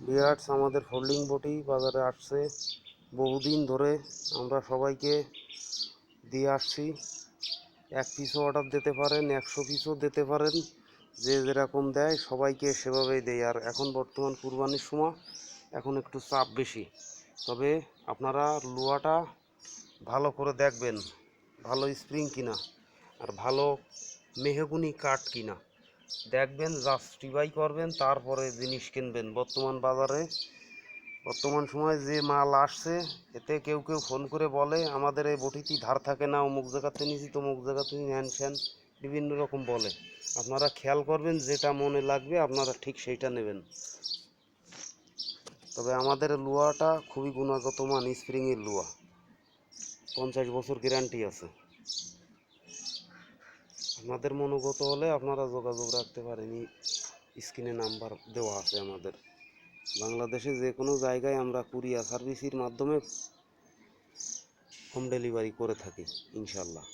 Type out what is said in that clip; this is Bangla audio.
ভিউয়ার্স, আমাদের ফোল্ডিং বটি বাজারে আসছে। বহুদিন ধরে আমরা সবাইকে দিয়ে আসছি। 1 পিসও অর্ডার দিতে পারেন, 100 পিসও দিতে পারেন, যে যেরকম দেয় সবাইকে সেভাবেই দেয়। আর এখন বর্তমান কুরবানির সময়, এখন একটু চাপ বেশি। তবে আপনারা লোহাটা ভালো করে দেখবেন, ভালো স্প্রিং কিনা আর ভালো মেহগুনি কাঠ কিনা দেখবেন, জাস্টিফাই করবেন, তারপরে জিনিস কিনবেন। বর্তমান সময়ে যে মাল আসছে, এতে কেউ কেউ ফোন করে বলে আমাদের এই বটিতে ধার থাকে না, অমুক জায়গাতে নিয়েছি তমুক জায়গাতে হ্যান স্যান বিভিন্ন রকম বলে। আপনারা খেয়াল করবেন, যেটা মনে লাগবে আপনারা ঠিক সেইটা নেবেন। তবে আমাদের লোহাটা খুবই গুণগত মান, স্প্রিংয়ের লোহা, 50 বছর গ্যারান্টি আছে। আপনাদের মনোগত হলে আপনারা যোগাযোগ রাখতে পারেন, স্ক্রিনে নাম্বার দেওয়া আছে আমাদের। বাংলাদেশে যে কোনো জায়গায় আমরা কুরিয়ার সার্ভিসের মাধ্যমে হোম ডেলিভারি করে থাকি ইনশাল্লাহ।